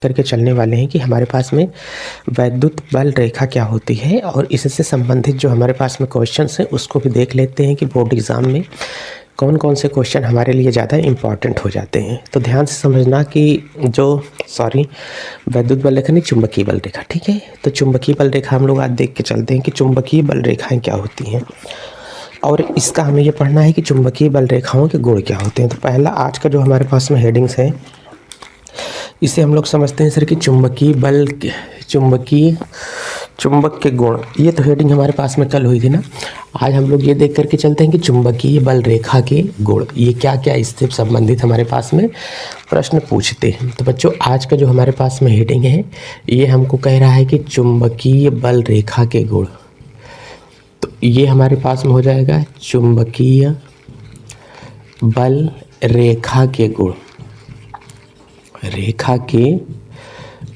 करके चलने वाले हैं कि हमारे पास में वैद्युत बल रेखा क्या होती है और इससे संबंधित जो हमारे पास में क्वेश्चंस हैं उसको भी देख लेते हैं कि बोर्ड एग्ज़ाम में कौन कौन से क्वेश्चन हमारे लिए ज़्यादा इम्पॉर्टेंट हो जाते हैं। तो ध्यान से समझना कि वैद्युत बल रेखा नहीं, चुंबकीय बल रेखा, ठीक है। तो चुंबकीय बल रेखा हम लोग आज देख के चलते हैं कि चुंबकीय बल रेखाएँ क्या होती हैं और इसका हमें ये पढ़ना है कि चुंबकीय बल रेखाओं के गुण क्या होते हैं। तो पहला आज का जो हमारे पास में हेडिंग्स है इसे हम लोग समझते हैं सर कि चुंबक के गुण। ये तो हेडिंग हमारे पास में कल हुई थी ना। आज हम लोग ये देख करके चलते हैं कि चुंबकीय बल रेखा के गुण ये क्या क्या इससे संबंधित हमारे पास में प्रश्न पूछते हैं। तो बच्चों आज का जो हमारे पास में हेडिंग है ये हमको कह रहा है कि चुंबकीय बल रेखा के गुण। तो ये हमारे पास में हो जाएगा चुंबकीय बल रेखा के गुण, रेखा के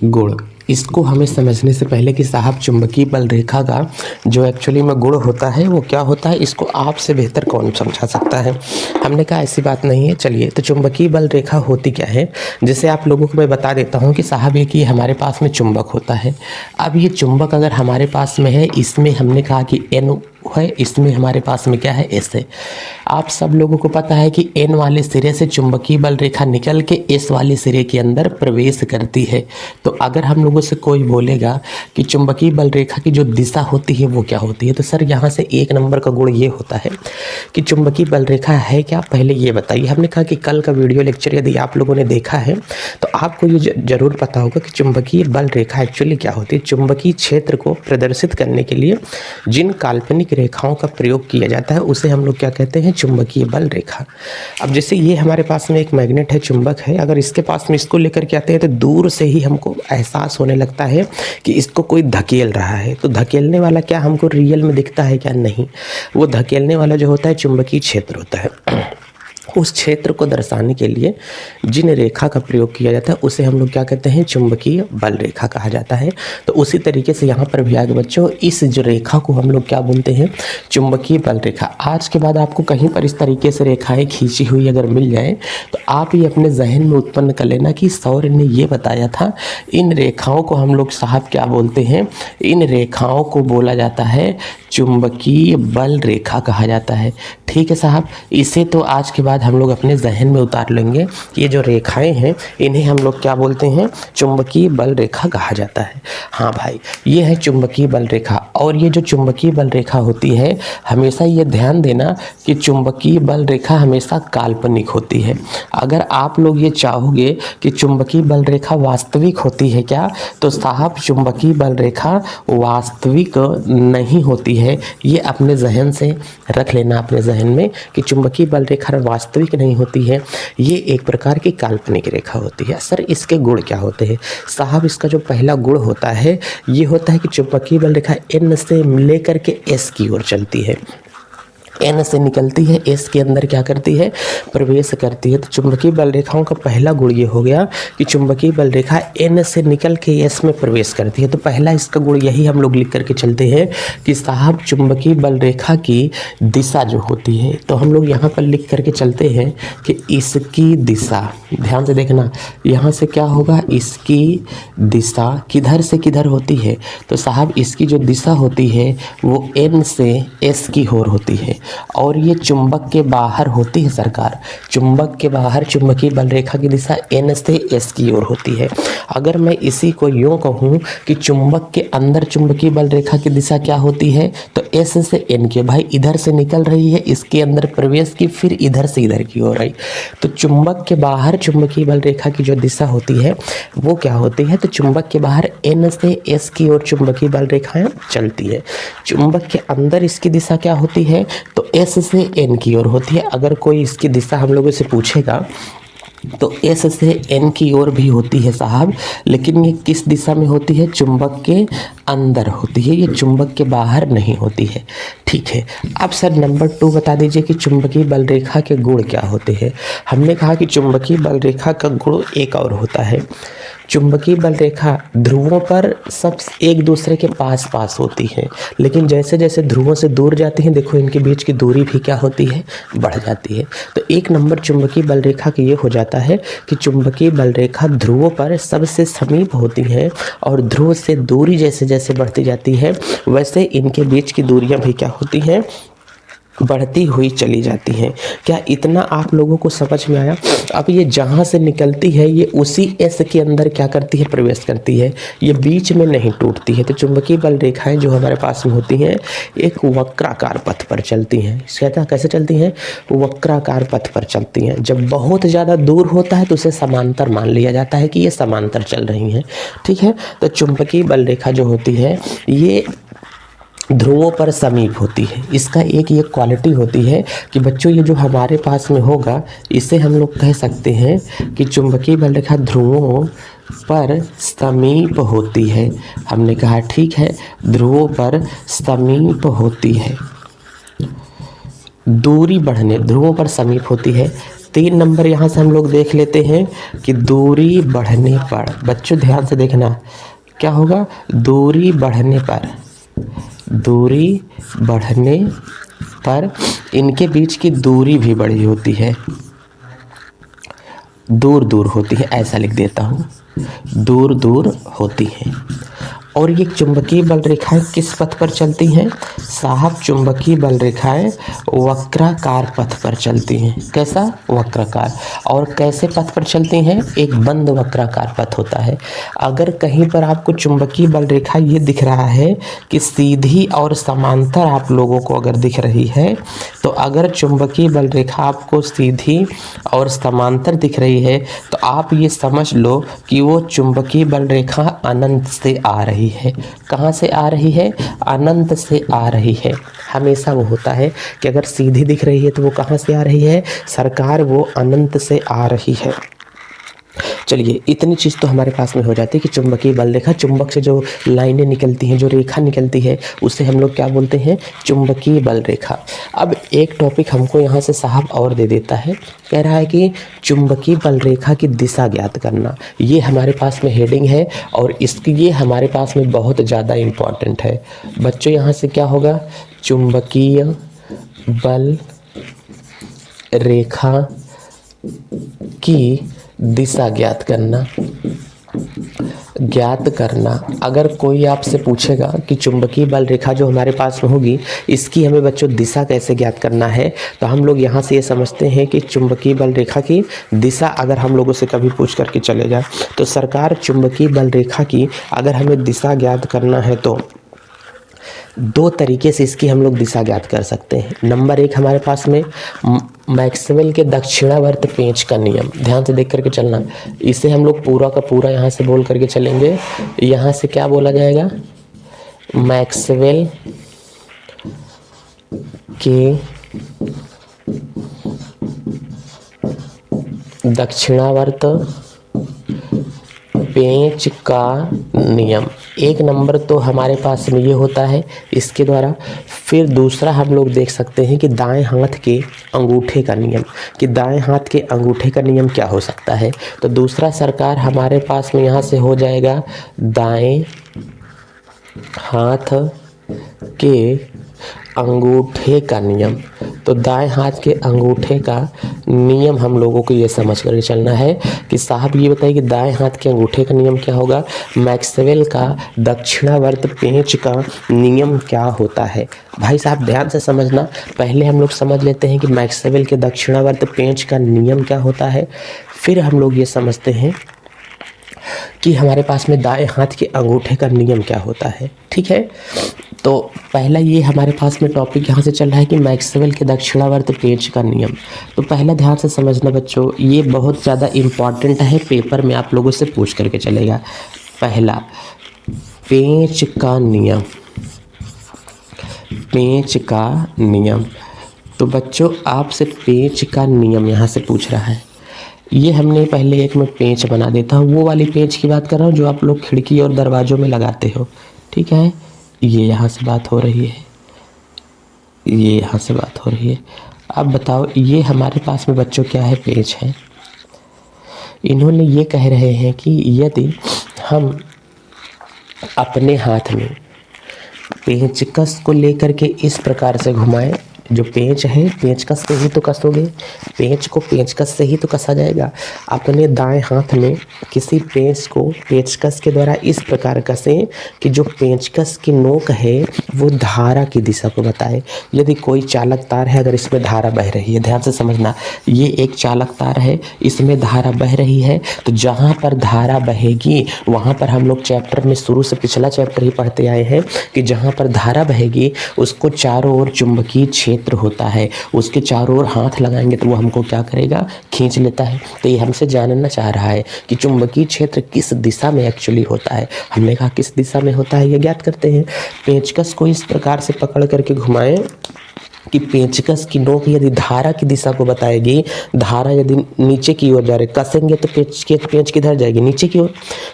गुण। इसको हमें समझने से पहले कि साहब चुंबकीय बल रेखा का जो एक्चुअली में गुण होता है वो क्या होता है, इसको आपसे बेहतर कौन समझा सकता है। हमने कहा ऐसी बात नहीं है। चलिए, तो चुंबकीय बल रेखा होती क्या है, जैसे आप लोगों को मैं बता देता हूँ कि साहब ये कि हमारे पास में चुंबक होता है। अब ये चुंबक अगर हमारे पास में है, इसमें हमने कहा कि N है, इसमें हमारे पास में क्या है, S है। आप सब लोगों को पता है कि N वाले सिरे से चुंबकीय बल रेखा निकल के S वाले सिरे के अंदर प्रवेश करती है। तो अगर हम लोगों से कोई बोलेगा कि चुंबकीय बल रेखा की जो दिशा होती है वो क्या होती है, तो सर यहाँ से एक नंबर का गुण ये होता है कि चुंबकीय बल रेखा है क्या, पहले ये बताइए। हमने कहा कि कल का वीडियो लेक्चर यदि आप लोगों ने देखा है तो आपको ये जरूर पता होगा कि चुंबकीय बल रेखा एक्चुअली क्या होती है। चुंबकीय क्षेत्र को प्रदर्शित करने के लिए जिन काल्पनिक रेखाओं का प्रयोग किया जाता है उसे हम लोग क्या कहते हैं, चुंबकीय बल रेखा। अब जैसे ये हमारे पास में एक मैग्नेट है, चुंबक है, अगर इसके पास में इसको लेकर के आते हैं तो दूर से ही हमको एहसास होने लगता है कि इसको कोई धकेल रहा है। तो धकेलने वाला क्या हमको रियल में दिखता है क्या, नहीं। वो धकेलने वाला जो होता है चुंबकीय क्षेत्र होता है। उस क्षेत्र को दर्शाने के लिए जिन रेखा का प्रयोग किया जाता है उसे हम लोग क्या कहते हैं, चुंबकीय बल रेखा कहा जाता है। तो उसी तरीके से यहाँ पर भी आगे बच्चों इस जो रेखा को हम लोग क्या बोलते हैं, चुंबकीय बल रेखा। आज के बाद आपको कहीं पर इस तरीके से रेखाएं खींची हुई अगर मिल जाए तो आप ये अपने जहन में उत्पन्न कर लेना कि सौर्य ने ये बताया था इन रेखाओं को हम लोग साहब क्या बोलते हैं, इन रेखाओं को बोला जाता है चुंबकीय बल रेखा कहा जाता है। ठीक है साहब, इसे तो आज के बाद हम लोग अपने जहन में उतार लेंगे। ये जो रेखाएं हैं इन्हें हम लोग क्या बोलते हैं, चुंबकीय बल रेखा कहा जाता है। हाँ भाई, ये है चुंबकीय बल रेखा। और ये जो चुंबकीय बल रेखा होती है, हमेशा ये ध्यान देना कि चुंबकीय बल रेखा हमेशा काल्पनिक होती है। अगर आप लोग ये चाहोगे कि चुंबकीय बल रेखा वास्तविक होती है क्या, तो साहब चुंबकीय बल रेखा वास्तविक नहीं होती है। ये अपने जहन से रख लेना, अपने जहन में, कि चुंबकीय बल रेखा वास्तविक नहीं होती है, ये एक प्रकार की काल्पनिक रेखा होती है। सर इसके गुण क्या होते हैं साहब, इसका जो पहला गुण होता है ये होता है कि चुंबकीय बल रेखा N से लेकर के S की ओर चलती है। N से निकलती है, S के अंदर क्या करती है, प्रवेश करती है। तो चुंबकीय बल रेखाओं का पहला गुण ये हो गया कि चुंबकीय बल रेखा N से निकल के S में प्रवेश करती है। तो पहला इसका गुण यही हम लोग लिख करके चलते हैं कि साहब चुंबकीय बल रेखा की दिशा जो होती है, तो हम लोग यहाँ पर लिख करके चलते हैं कि इसकी दिशा, ध्यान से देखना, यहाँ से क्या होगा, इसकी दिशा किधर से किधर होती है, तो साहब इसकी जो दिशा होती है वो N से S की ओर होती है। और ये चुंबक के बाहर होती है सरकार, चुंबक के बाहर चुंबकीय बल रेखा की दिशा N से S की ओर होती है। अगर मैं इसी को यूँ कहूँ कि चुंबक के अंदर चुंबकीय बल रेखा की दिशा क्या होती है, तो S से N के, भाई इधर से निकल रही है, इसके अंदर प्रवेश की, फिर इधर से इधर की ओर आई। तो चुंबक के बाहर चुंबकीय बल रेखा की जो दिशा होती है वो क्या होती है, तो चुंबक के बाहर N से S की ओर चुंबकीय बल रेखाएं चलती है। चुंबक के अंदर इसकी दिशा क्या होती है, तो S से N की ओर होती है। अगर कोई इसकी दिशा हम लोगों से पूछेगा तो S से N की ओर भी होती है साहब, लेकिन ये किस दिशा में होती है, चुंबक के अंदर होती है, ये चुंबक के बाहर नहीं होती है। ठीक है, अब सर नंबर 2 बता दीजिए कि चुंबकीय बल रेखा के गुण क्या होते हैं। हमने कहा कि चुंबकीय बल रेखा का गुण एक और होता है चुंबकीय बल रेखा ध्रुवों पर सब एक दूसरे के पास पास होती है, लेकिन जैसे जैसे ध्रुवों से दूर जाती हैं, देखो इनके बीच की दूरी भी क्या होती है, बढ़ जाती है। तो एक नंबर चुंबकीय बल रेखा का ये हो जाता है कि चुंबकीय बल रेखा ध्रुवों पर सबसे समीप होती है, और ध्रुव से दूरी जैसे जैसे बढ़ती जाती है वैसे इनके बीच की दूरियां भी क्या होती हैं, बढ़ती हुई चली जाती हैं। क्या इतना आप लोगों को समझ में आया? अब ये जहाँ से निकलती है ये उसी एस के अंदर क्या करती है, प्रवेश करती है, ये बीच में नहीं टूटती है। तो चुंबकीय बल रेखाएं जो हमारे पास में होती हैं एक वक्राकार पथ पर चलती हैं। कहता कैसे चलती हैं? वक्राकार पथ पर चलती हैं। जब बहुत ज़्यादा दूर होता है तो उसे समांतर मान लिया जाता है कि ये समांतर चल रही हैं। ठीक है, तो चुंबकीय बल रेखा जो होती है ये ध्रुवों पर समीप होती है। इसका एक ये क्वालिटी होती है कि बच्चों ये जो हमारे पास में होगा इसे हम लोग कह सकते हैं कि चुंबकीय बल रेखा ध्रुवों पर समीप होती है। हमने कहा ठीक है, ध्रुवों पर समीप होती है। दूरी बढ़ने, ध्रुवों पर समीप होती है। 3 नंबर यहाँ से हम लोग देख लेते हैं कि दूरी बढ़ने पर, बच्चों ध्यान से देखना क्या होगा, दूरी बढ़ने पर, दूरी बढ़ने पर इनके बीच की दूरी भी बड़ी होती है, दूर दूर होती है, ऐसा लिख देता हूँ, दूर दूर होती है। और ये चुंबकीय बल रेखाएं किस पथ पर चलती हैं साहब? चुंबकीय बल रेखाएं वक्राकार पथ पर चलती हैं। कैसा? वक्राकार। और कैसे पथ पर चलती हैं? एक बंद वक्राकार पथ होता है। अगर कहीं पर आपको चुंबकीय बल रेखा ये दिख रहा है कि सीधी और समांतर आप लोगों को अगर दिख रही है, तो अगर चुंबकीय बल रेखा आपको सीधी और समांतर दिख रही है तो आप ये समझ लो कि वो चुंबकीय बल रेखा अनंत से आ रही है। कहाँ से आ रही है? अनंत से आ रही है। हमेशा वो होता है कि अगर सीधी दिख रही है तो वो कहाँ से आ रही है सरकार? वो अनंत से आ रही है। चलिए इतनी चीज़ तो हमारे पास में हो जाती है कि चुंबकीय बल रेखा, चुंबक से जो लाइनें निकलती हैं, जो रेखा निकलती है उसे हम लोग क्या बोलते हैं? चुंबकीय बल रेखा। अब एक टॉपिक हमको यहाँ से साहब और दे देता है, कह रहा है कि चुंबकीय बल रेखा की दिशा ज्ञात करना। ये हमारे पास में हेडिंग है और इसकी ये हमारे पास में बहुत ज़्यादा इम्पॉर्टेंट है। बच्चों यहाँ से क्या होगा? चुंबकीय बल रेखा की दिशा ज्ञात करना। अगर कोई आपसे पूछेगा कि चुंबकीय बल रेखा जो हमारे पास में होगी इसकी हमें बच्चों दिशा कैसे ज्ञात करना है, तो हम लोग यहाँ से ये समझते हैं कि चुंबकीय बल रेखा की दिशा अगर हम लोगों से कभी पूछ करके चले जाए तो सरकार चुंबकीय बल रेखा की अगर हमें दिशा ज्ञात करना है तो 2 तरीके से इसकी हम लोग दिशा ज्ञात कर सकते हैं। नंबर 1 हमारे पास में मैक्सवेल के दक्षिणावर्त पेंच का नियम, ध्यान से देख करके चलना। इसे हम लोग पूरा का पूरा यहाँ से बोल करके चलेंगे। यहाँ से क्या बोला जाएगा? मैक्सवेल के दक्षिणावर्त पेंच का नियम। 1 नंबर तो हमारे पास में ये होता है इसके द्वारा। फिर दूसरा हम लोग देख सकते हैं कि दाएं हाथ के अंगूठे का नियम, कि दाएं हाथ के अंगूठे का नियम क्या हो सकता है। तो दूसरा सरकार हमारे पास में यहाँ से हो जाएगा दाएं हाथ के अंगूठे का नियम। तो दाएं हाथ के अंगूठे का नियम हम लोगों को ये समझ कर चलना है कि साहब ये बताइए कि दाएं हाथ के अंगूठे का नियम क्या होगा? मैक्सवेल का दक्षिणावर्त पेंच का नियम क्या होता है। भाई साहब ध्यान से समझना, पहले हम लोग समझ लेते हैं कि मैक्सवेल के दक्षिणावर्त पेंच का नियम क्या होता है, फिर हम लोग ये समझते हैं कि हमारे पास में दाएं हाथ के अंगूठे का नियम क्या होता है। ठीक है, तो पहला ये हमारे पास में टॉपिक यहाँ से चल रहा है कि मैक्सवेल के दक्षिणावर्त पेंच का नियम। तो पहला ध्यान से समझना बच्चों, ये बहुत ज़्यादा इम्पॉर्टेंट है, पेपर में आप लोगों से पूछ करके चलेगा। पहला पेंच का नियम, पेंच का नियम। तो बच्चों आपसे पेंच का नियम यहाँ से पूछ रहा है। ये हमने पहले एक में पेंच बना देता हूँ, वो वाली पेंच की बात कर रहा हूँ जो आप लोग खिड़की और दरवाज़ों में लगाते हो। ठीक है, ये यहाँ से बात हो रही है, ये यहाँ से बात हो रही है। अब बताओ ये हमारे पास में बच्चों क्या है? पेंच है। इन्होंने ये कह रहे हैं कि यदि हम अपने हाथ में पेंचकस को लेकर के इस प्रकार से घुमाएं, जो पेंच है पेंचकस से ही तो कसोगे, पेंच को पेंचकस से ही तो कसा जाएगा। अपने दाएं हाथ में किसी पेंच को पेंचकस के द्वारा इस प्रकार कसें कि जो पेंचकस की नोक है वो धारा की दिशा को बताए। यदि कोई चालक तार है, अगर इसमें धारा बह रही है, ध्यान से समझना, ये एक चालक तार है, इसमें धारा बह रही है, तो जहाँ पर धारा बहेगी वहाँ पर हम लोग चैप्टर में शुरू से पिछला चैप्टर ही पढ़ते आए हैं कि जहाँ पर धारा बहेगी उसको चारों ओर चुंबकीय क्षेत्र होता है, उसके चारों ओर हाथ लगाएंगे तो वो हमको क्या करेगा, खींच लेता है। तो ये हमसे जानना चाह रहा है कि चुंबकीय क्षेत्र किस दिशा में एक्चुअली होता है। हमने कहा किस दिशा में होता है ये ज्ञात करते हैं। पेंचकस को इस प्रकार से पकड़ करके घुमाएं कि पेंचकस की नोक यदि धारा की दिशा को बताएगी, धारा यदि नीचे की ओर जा रही, कसेंगे तो पेंच किधर जाएगी, नीचे की ओर,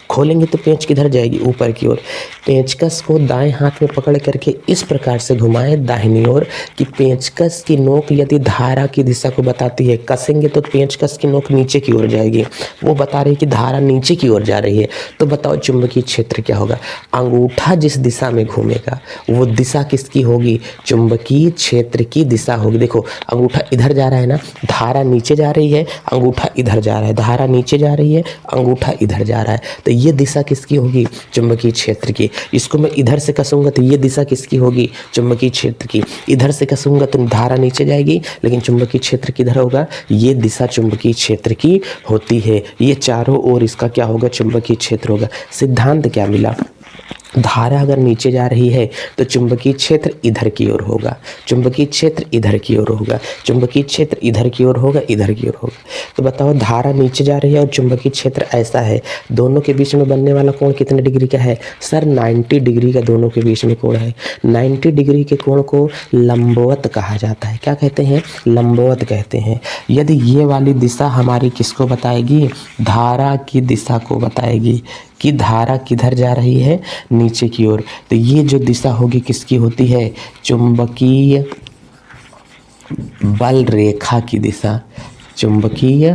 खोलेंगे तो पेंच किधर जाएगी, ऊपर की ओर। पेंचकस को दाएं हाथ में पकड़ करके इस प्रकार से घुमाएं दाहिनी ओर कि पेंचकस की नोक यदि धारा की दिशा को बताती है, कसेंगे तो पेंचकस की नोक नीचे की ओर जाएगी, वो बता रही है कि धारा नीचे की ओर जा रही है। तो बताओ चुंबकीय क्षेत्र क्या होगा। अंगूठा जिस दिशा में घूमेगा वो दिशा किसकी होगी, चुंबकीय क्षेत्र की दिशा होगी। देखो अंगूठा इधर जा रहा है ना, धारा नीचे जा रही है, अंगूठा इधर जा रहा है, धारा नीचे जा रही है, अंगूठा इधर जा रहा है, तो ये दिशा किसकी होगी, चुंबकीय क्षेत्र की। इसको मैं इधर से कसूंगा तो ये दिशा किसकी होगी, चुंबकीय क्षेत्र की। इधर से कसूंगा तो धारा नीचे जाएगी, लेकिन चुंबकीय क्षेत्र किधर होगा, ये दिशा चुंबकीय क्षेत्र की होती है। ये चारों ओर इसका क्या होगा, चुंबकीय क्षेत्र होगा। सिद्धांत क्या मिला, धारा अगर नीचे जा रही है तो चुंबकीय क्षेत्र इधर की ओर होगा, चुंबकीय क्षेत्र इधर की ओर होगा, चुंबकीय क्षेत्र इधर की ओर होगा, इधर की ओर होगा। तो बताओ धारा नीचे जा रही है और चुंबकीय क्षेत्र ऐसा है, दोनों के बीच में बनने वाला कोण कितने डिग्री का है, सर 90 डिग्री का दोनों के बीच में कोण है। 90 डिग्री के कोण को लंबवत कहा जाता है। क्या कहते हैं, लंबवत कहते हैं। यदि ये वाली दिशा हमारी किसको बताएगी, धारा की दिशा को बताएगी कि धारा किधर जा रही है, नीचे की ओर। तो ये जो दिशा होगी किसकी होती है, चुंबकीय बल रेखा की दिशा, चुंबकीय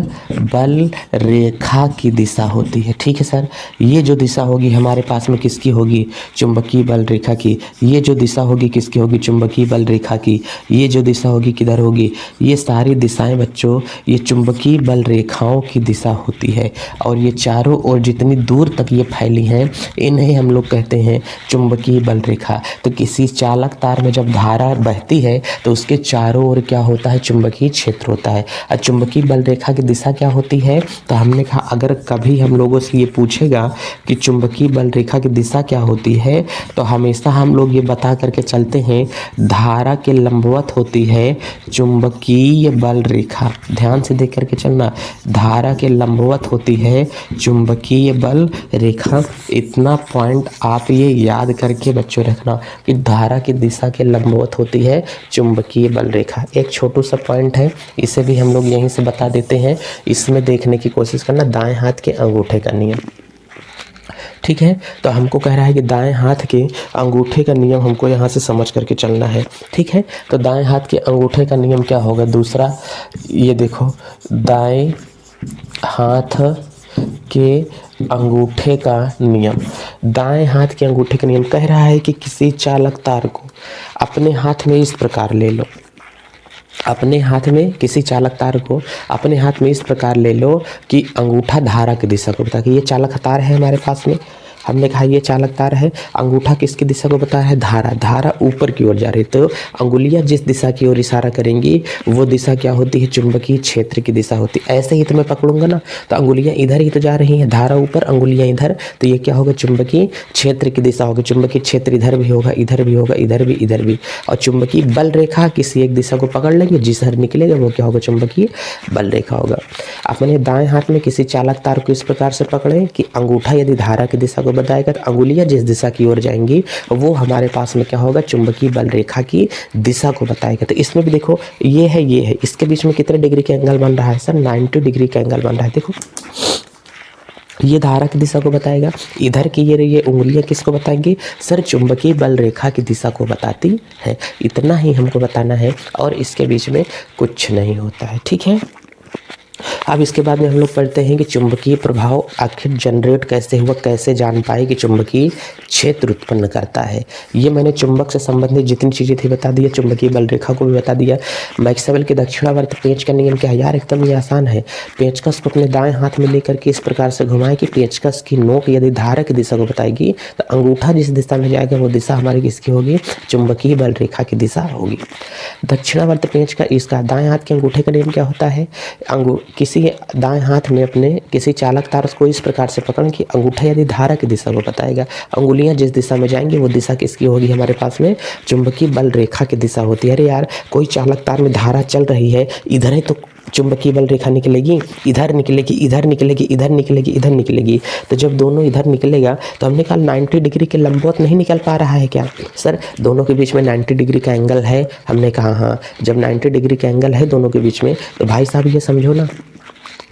बल रेखा की दिशा होती है। ठीक है सर, ये जो दिशा होगी हमारे पास में किसकी होगी, चुंबकीय बल रेखा की। ये जो दिशा होगी किसकी होगी, चुंबकीय बल रेखा की। ये जो दिशा होगी किधर होगी, ये सारी दिशाएं बच्चों ये चुंबकीय बल रेखाओं की दिशा होती है। और ये चारों ओर जितनी दूर तक ये फैली हैं इन्हें हम लोग कहते हैं चुंबकीय बल रेखा। तो किसी चालक तार में जब धारा बहती है तो उसके चारों ओर क्या होता है, चुंबकीय क्षेत्र होता है। और चुंबकीय बल रेखा की दिशा क्या होती है, तो हमने कहा अगर कभी हम लोगों से ये पूछेगा कि चुंबकीय बल रेखा की दिशा क्या होती है तो हमेशा हम लोग ये बता करके चलते हैं धारा के लंबवत होती है चुंबकीय बल रेखा। ध्यान से देख करके चलना, धारा के लंबवत होती है चुंबकीय बल रेखा। इतना पॉइंट आप ये याद करके बच्चों रखना कि धारा की दिशा के लंबवत होती है चुंबकीय बल रेखा। एक छोटू सा पॉइंट है, इसे भी हम लोग यहीं से बता देते हैं। इसमें देखने की कोशिश करना, दाएं हाथ के अंगूठे का नियम। ठीक है, तो हमको कह रहा है कि दाएं हाथ के अंगूठे का नियम हमको यहाँ से समझ करके चलना है। ठीक है, तो दाएं हाथ के अंगूठे का नियम क्या होगा, दूसरा ये देखो, दाएं हाथ के अंगूठे का नियम। दाएं हाथ के अंगूठे का नियम कह रहा है कि किसी चालक तार को अपने हाथ में इस प्रकार ले लो, अपने हाथ में किसी चालक तार को अपने हाथ में इस प्रकार ले लो कि अंगूठा धारा की दिशा को बता कि ये चालक तार है हमारे पास में। हमने कहा ये चालक तार है, अंगूठा किसकी दिशा को बता है, धारा। धारा ऊपर की ओर जा रही है, तो अंगुलियां जिस दिशा की ओर इशारा करेंगी वो दिशा क्या होती है, चुंबकीय क्षेत्र की दिशा होती है। ऐसे ही तो मैं पकड़ूंगा ना, तो अंगुलियां इधर ही तो जा रही हैं, धारा ऊपर अंगुलियां इधर, तो ये क्या होगा, चुंबकीय क्षेत्र की दिशा होगी। चुंबकीय क्षेत्र इधर भी होगा, इधर भी होगा, इधर भी, इधर भी। और चुंबकीय बल रेखा किसी एक दिशा को पकड़ लेंगे, जिस हर निकलेगा वो क्या होगा, चुंबकीय बल रेखा होगा। अपने दाएं हाथ में किसी चालक तार को इस प्रकार से पकड़ें कि अंगूठा यदि धारा की दिशा को बताएगा तो अंगुलियां जिस दिशा की ओर जाएंगी वो हमारे पास में क्या होगा, चुंबकीय बल रेखा की दिशा को बताएगा। तो इसमें भी देखो ये है, ये है, इसके बीच में कितने डिग्री का एंगल बन रहा है सर, 90 डिग्री का एंगल बन रहा है। देखो ये धारा की दिशा को बताएगा, इधर की ये उंगलियां किसको बताएंगी सर, चुंबकीय बल रेखा की दिशा को बताती है। इतना ही हमको बताना है और इसके बीच में कुछ नहीं होता है। ठीक है, अब इसके बाद में हम लोग पढ़ते हैं कि चुंबकीय प्रभाव आखिर जनरेट कैसे हुआ, कैसे जान पाए कि चुंबकीय क्षेत्र उत्पन्न करता है। ये मैंने चुंबक से संबंधित जितनी चीज़ें थी बता दिया, चुंबकीय बल रेखा को भी बता दिया। मैक्सवेल के दक्षिणावर्त पेंच का नियम क्या है यार, एकदम ये आसान है। पेंचकस को अपने दाएं हाथ में लेकर के इस प्रकार से घुमाएं कि पेंचकस की नोक यदि धारा की दिशा को बताएगी तो अंगूठा जिस दिशा में जाएगा वो दिशा हमारी किसकी होगी, चुंबकीय बल रेखा की दिशा होगी। दक्षिणावर्त पेंच का इसका दाएं हाथ के अंगूठे का नियम क्या होता है, किसी दाएं हाथ में अपने किसी चालक तार को इस प्रकार से पकड़ें कि अंगूठा यदि धारा की दिशा को बताएगा, अंगुलियां जिस दिशा में जाएंगी वो दिशा किसकी होगी हमारे पास में, चुंबकीय बल रेखा की दिशा होती है। अरे यार कोई चालक तार में धारा चल रही है, इधर है तो चुंबकीय बल रेखा निकलेगी, इधर निकलेगी, इधर निकलेगी, इधर निकलेगी, इधर निकलेगी। तो जब दोनों इधर निकलेगा तो हमने कहा 90 डिग्री के लंबवत नहीं निकल पा रहा है क्या सर, दोनों के बीच में 90 डिग्री का एंगल है। हमने कहा हाँ, जब 90 डिग्री का एंगल है दोनों के बीच में तो भाई साहब ये समझो ना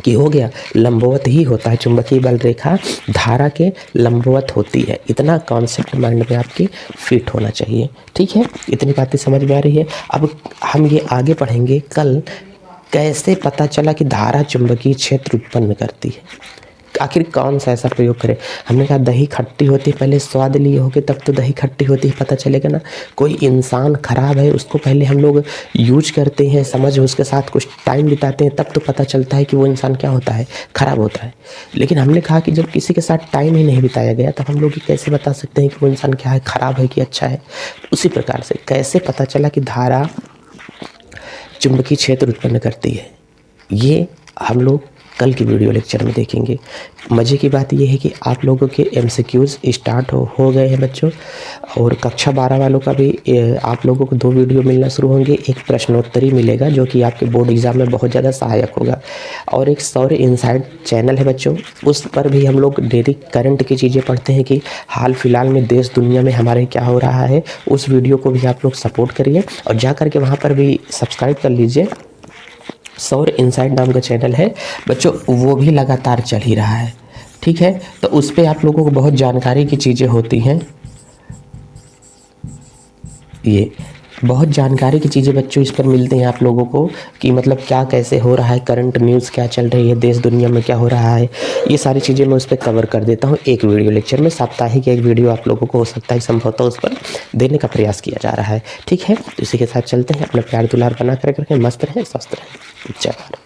कि हो गया, लंबवत ही होता है, चुंबकीय बल रेखा धारा के लंबवत होती है। इतना कॉन्सेप्ट माइंड में आपकी फिट होना चाहिए, ठीक है। इतनी बातें समझ में आ रही है। अब हम ये आगे पढ़ेंगे कल कैसे पता चला कि धारा चुंबकीय क्षेत्र उत्पन्न करती है, आखिर कौन सा ऐसा प्रयोग करें। हमने कहा दही खट्टी होती है, पहले स्वाद लिए होगे तब तो दही खट्टी होती है, पता चलेगा ना। कोई इंसान खराब है उसको पहले हम लोग यूज करते हैं, समझ उसके साथ कुछ टाइम बिताते हैं, तब तो पता चलता है कि वो इंसान क्या होता है, खराब होता है। लेकिन हमने कहा कि जब किसी के साथ टाइम ही नहीं बिताया गया तब हम लोग कैसे बता सकते हैं कि वो इंसान क्या है, खराब है कि अच्छा है। उसी प्रकार से कैसे पता चला कि धारा चुंबकीय क्षेत्र उत्पन्न करती है, ये हम लोग कल की वीडियो लेक्चर में देखेंगे। मज़े की बात यह है कि आप लोगों के MCQs स्टार्ट हो गए हैं बच्चों, और कक्षा 12 वालों का भी आप लोगों को 2 वीडियो मिलना शुरू होंगे। एक प्रश्नोत्तरी मिलेगा जो कि आपके बोर्ड एग्ज़ाम में बहुत ज़्यादा सहायक होगा, और एक सौर इनसाइड चैनल है बच्चों, उस पर भी हम लोग डेली करंट की चीज़ें पढ़ते हैं कि हाल फिलहाल में देश दुनिया में हमारे क्या हो रहा है। उस वीडियो को भी आप लोग सपोर्ट करिए और जा करके वहाँ पर भी सब्सक्राइब कर लीजिए। सौर इनसाइड नाम का चैनल है बच्चों, वो भी लगातार चल ही रहा है, ठीक है। तो उस पर आप लोगों को बहुत जानकारी की चीज़ें होती हैं, ये बहुत जानकारी की चीज़ें बच्चों इस पर मिलती हैं आप लोगों को कि मतलब क्या कैसे हो रहा है, करंट न्यूज़ क्या चल रही है, देश दुनिया में क्या हो रहा है, ये सारी चीज़ें मैं उस पर कवर कर देता हूँ एक वीडियो लेक्चर में। साप्ताहिक एक वीडियो आप लोगों को हो सकता है संभवतः उस पर देने का प्रयास किया जा रहा है, ठीक है। तो इसी के साथ चलते हैं, अपना प्यार दुलार बना करके मस्त रहें, स्वस्थ रहें। जय भारत।